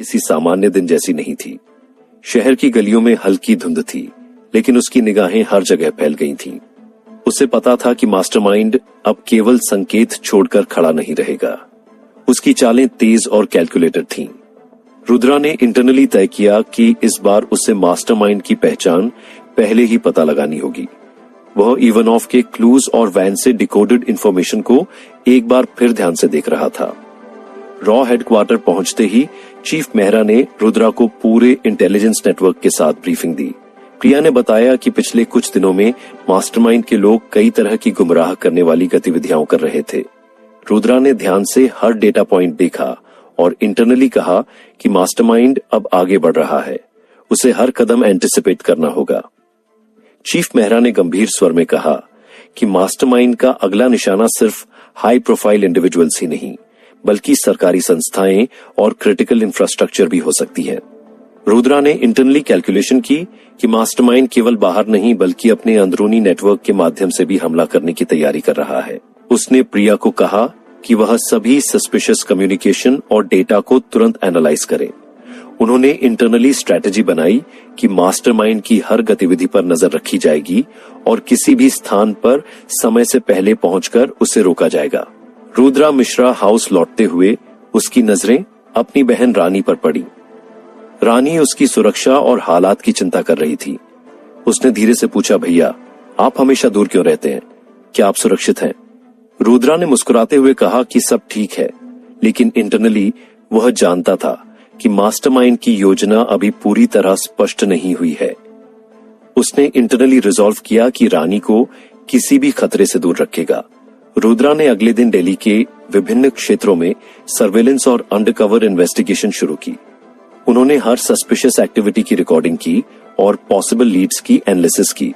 किसी सामान्य दिन जैसी नहीं थी। शहर की गलियों में हल्की धुंध थी, लेकिन उसकी निगाहें हर जगह फैल गई थीं। उसे पता था कि मास्टरमाइंड अब केवल संकेत छोड़कर खड़ा नहीं रहेगा। उसकी चालें तेज और कैलकुलेटेड थीं। रुद्रा ने इंटरनली तय किया कि इस बार उसे मास्टरमाइंड की पहचान पहले ही पता लगानी होगी। वह इवानोव के क्लूज और वैन से डिकोडेड इंफॉर्मेशन को एक बार फिर ध्यान से देख रहा था। रॉ हेडक्वार्टर पहुंचते ही चीफ मेहरा ने रुद्रा को पूरे इंटेलिजेंस नेटवर्क के साथ ब्रीफिंग दी। प्रिया ने बताया कि पिछले कुछ दिनों में मास्टरमाइंड के लोग कई तरह की गुमराह करने वाली गतिविधियां कर रहे थे। रुद्रा ने ध्यान से हर डेटा पॉइंट देखा और इंटरनली कहा कि मास्टरमाइंड अब आगे बढ़ रहा है, उसे हर कदम एंटिसिपेट करना होगा। चीफ मेहरा ने गंभीर स्वर में कहा कि मास्टरमाइंड का अगला निशाना सिर्फ हाई प्रोफाइल इंडिविजुअल्स ही नहीं, बल्कि सरकारी संस्थाएं और क्रिटिकल इंफ्रास्ट्रक्चर भी हो सकती है। रुद्रा ने इंटरनली कैलकुलेशन की कि मास्टरमाइंड केवल बाहर नहीं बल्कि अपने अंदरूनी नेटवर्क के माध्यम से भी हमला करने की तैयारी कर रहा है। उसने प्रिया को कहा कि वह सभी सस्पिशियस कम्युनिकेशन और डेटा को तुरंत एनालाइज करे। उन्होंने इंटरनली स्ट्रेटेजी बनाई कि मास्टरमाइंड की हर गतिविधि पर नजर रखी जाएगी और किसी भी स्थान पर समय से पहले पहुंचकर उसे रोका जाएगा। रुद्रा मिश्रा हाउस लौटते हुए उसकी नजरें अपनी बहन रानी पर पड़ी। रानी उसकी सुरक्षा और हालात की चिंता कर रही थी। उसने धीरे से पूछा, भैया आप हमेशा दूर क्यों रहते हैं? क्या आप सुरक्षित हैं? रुद्रा ने मुस्कुराते हुए कहा कि सब ठीक है, लेकिन इंटरनली वह जानता था कि मास्टरमाइंड की योजना अभी पूरी तरह स्पष्ट नहीं हुई है। उसने इंटरनली रिजॉल्व किया कि रानी को किसी भी खतरे से दूर रखेगा। रुद्रा ने अगले दिन दिल्ली के विभिन्न क्षेत्रों में सर्वेलेंस और अंडरकवर इन्वेस्टिगेशन शुरू की। उन्होंने हर सस्पिशियस एक्टिविटी की रिकॉर्डिंग की और पॉसिबल लीड्स की एनालिसिस की।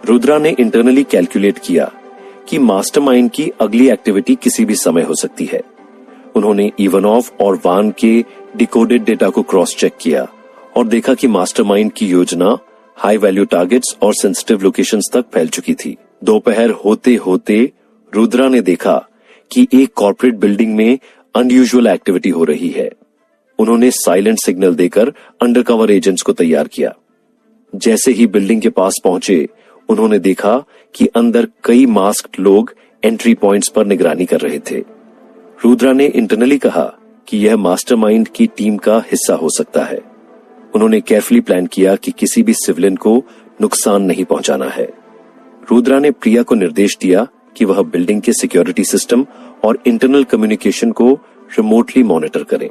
रुद्रा ने इंटरनली कैलकुलेट किया कि मास्टरमाइंड की अगली एक्टिविटी किसी भी समय हो सकती है। उन्होंने इवानोव और वान के डिकोडेड डेटा को क्रॉस चेक किया और देखा कि मास्टरमाइंड की योजना हाई वैल्यू टारगेट्स और सेंसिटिव लोकेशंस तक फैल चुकी थी। दोपहर होते होते रुद्रा ने देखा कि एक कॉर्पोरेट बिल्डिंग में अनयूजुअल एक्टिविटी हो रही है। उन्होंने साइलेंट सिग्नल देकर अंडरकवर एजेंट्स को तैयार किया। जैसे ही बिल्डिंग के पास पहुंचे, उन्होंने देखा कि अंदर कई मास्क्ड लोग एंट्री पॉइंट्स पर निगरानी कर रहे थे। रुद्रा ने इंटरनली कहा कि यह मास्टरमाइंड की टीम का हिस्सा हो सकता है। उन्होंने केयरफुली प्लान किया कि किसी भी सिविलियन को नुकसान नहीं पहुंचाना है। रुद्रा ने प्रिया को निर्देश दिया कि वह बिल्डिंग के सिक्योरिटी सिस्टम और इंटरनल कम्युनिकेशन को रिमोटली मॉनिटर करें।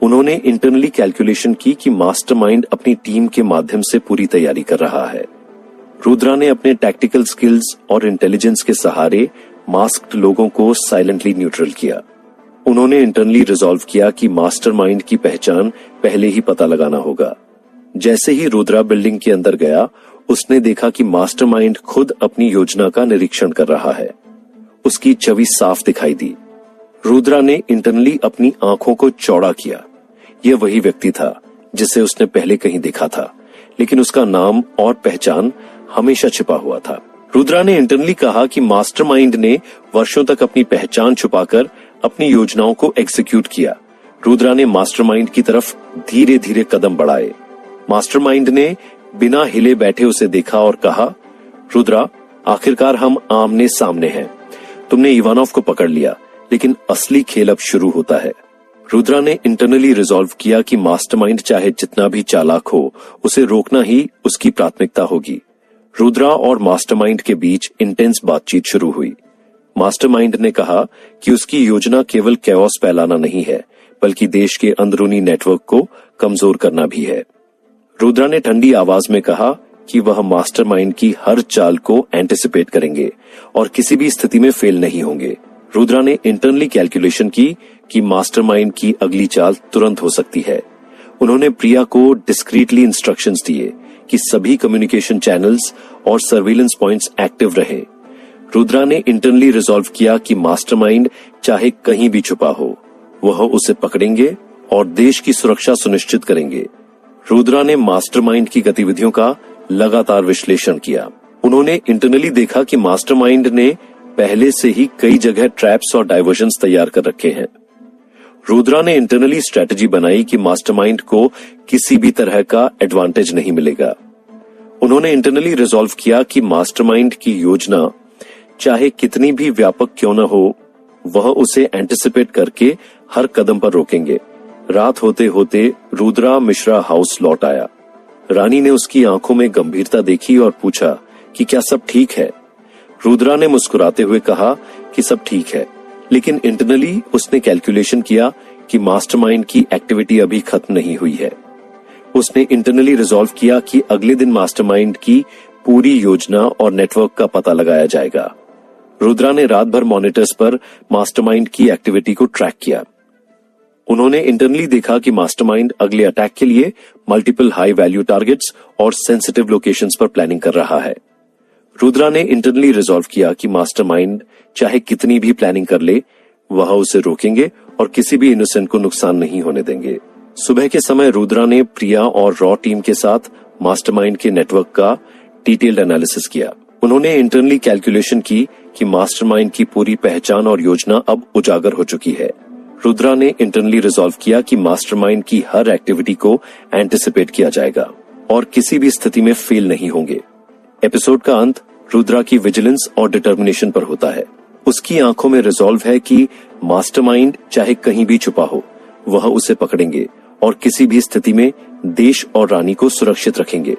उन्होंने इंटरनली कैलकुलेशन की कि मास्टरमाइंड अपनी टीम के माध्यम से पूरी तैयारी कर रहा है। रुद्रा ने अपने टैक्टिकल स्किल्स और इंटेलिजेंस के सहारे मास्क्ड लोगों को साइलेंटली न्यूट्रल किया। उन्होंने इंटरनली रिजॉल्व किया कि मास्टरमाइंड की पहचान पहले ही पता लगाना होगा। जैसे ही रुद्रा बिल्डिंग के अंदर गया, उसने देखा कि मास्टरमाइंड खुद अपनी योजना का निरीक्षण कर रहा है। उसकी छवि साफ दिखाई दी। रुद्रा ने इंटरनली अपनी आंखों को चौड़ा किया। यह वही व्यक्ति था जिसे उसने पहले कहीं देखा था, लेकिन उसका नाम और पहचान हमेशा छिपा हुआ था। रुद्रा ने इंटरनली कहा कि मास्टरमाइंड ने वर्षों तक अपनी पहचान छुपाकर अपनी योजनाओं को एग्जीक्यूट किया। रुद्रा ने मास्टरमाइंड की तरफ धीरे धीरे कदम बढ़ाए। मास्टरमाइंड ने बिना हिले बैठे उसे देखा और कहा, रुद्रा, आखिरकार हम आमने सामने हैं। तुमने इवानोव को पकड़ लिया, लेकिन असली खेल अब शुरू होता है। रुद्रा ने इंटरनली रिजॉल्व किया कि मास्टरमाइंड चाहे जितना भी चालाक हो, उसे रोकना ही उसकी प्राथमिकता होगी। रुद्रा और मास्टरमाइंड के बीच इंटेंस बातचीत शुरू हुई। मास्टरमाइंड ने कहा कि उसकी योजना केवल कैओस फैलाना नहीं है, बल्कि देश के अंदरूनी नेटवर्क को कमजोर करना भी है। रुद्रा ने ठंडी आवाज में कहा कि वह मास्टरमाइंड की हर चाल को एंटिसिपेट करेंगे और किसी भी स्थिति में फेल नहीं होंगे। रुद्रा ने इंटरनली कैलकुलेशन की कि मास्टरमाइंड की अगली चाल तुरंत हो सकती है। उन्होंने प्रिया को डिस्क्रीटली इंस्ट्रक्शंस दिए कि सभी कम्युनिकेशन चैनल्स और सर्विलेंस पॉइंट्स एक्टिव रहे। रुद्रा ने इंटरनली रिजॉल्व किया कि मास्टरमाइंड चाहे कहीं भी छुपा हो, वह उसे पकड़ेंगे और देश की सुरक्षा सुनिश्चित करेंगे। रुद्रा ने मास्टरमाइंड की गतिविधियों का लगातार विश्लेषण किया। उन्होंने इंटरनली देखा कि मास्टरमाइंड ने पहले से ही कई जगह ट्रैप्स और डाइवर्जन्स तैयार कर रखे हैं। रुद्रा ने इंटरनली स्ट्रेटजी बनाई कि मास्टरमाइंड को किसी भी तरह का एडवांटेज नहीं मिलेगा। उन्होंने इंटरनली रिजॉल्व किया कि मास्टरमाइंड की योजना चाहे कितनी भी व्यापक क्यों न हो, वह उसे एंटिसिपेट करके हर कदम पर रोकेंगे। रात होते होते रुद्रा मिश्रा हाउस लौट आया। रानी ने उसकी आंखों में गंभीरता देखी और पूछा कि क्या सब ठीक है। रुद्रा ने मुस्कुराते हुए कहा कि सब ठीक है, लेकिन इंटरनली उसने कैलकुलेशन किया कि मास्टरमाइंड की एक्टिविटी अभी खत्म नहीं हुई है। उसने इंटरनली रिजॉल्व किया कि अगले दिन मास्टरमाइंड की पूरी योजना और नेटवर्क का पता लगाया जाएगा। रुद्रा ने रात भर मॉनिटर्स पर मास्टरमाइंड की एक्टिविटी को ट्रैक किया। उन्होंने इंटरनली देखा कि मास्टरमाइंड अगले अटैक के लिए मल्टीपल हाई वैल्यू टारगेट्स और सेंसिटिव लोकेशंस पर प्लानिंग कर रहा है। रुद्रा ने इंटरनली रिजॉल्व किया कि मास्टरमाइंड चाहे कितनी भी प्लानिंग कर ले, वह उसे रोकेंगे और किसी भी इनोसेंट को नुकसान नहीं होने देंगे। सुबह के समय रुद्रा ने प्रिया और रॉ टीम के साथ मास्टरमाइंड के नेटवर्क का डिटेल्ड एनालिसिस किया। उन्होंने इंटरनली कैलकुलेशन की कि मास्टरमाइंड की पूरी पहचान और योजना अब उजागर हो चुकी है। रुद्रा ने इंटरनली रिजॉल्व किया कि मास्टरमाइंड की हर एक्टिविटी को एंटिसिपेट किया जाएगा और किसी भी स्थिति में फेल नहीं होंगे। एपिसोड का अंत रुद्रा की विजिलेंस और डिटर्मिनेशन पर होता है। उसकी आंखों में रिजॉल्व है कि मास्टरमाइंड चाहे कहीं भी छुपा हो, वह उसे पकड़ेंगे और किसी भी स्थिति में देश और रानी को सुरक्षित रखेंगे।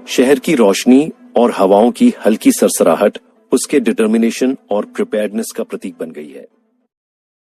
शहर की रोशनी और हवाओं की हल्की सरसराहट उसके डिटर्मिनेशन और प्रिपेयर्डनेस का प्रतीक बन गई है।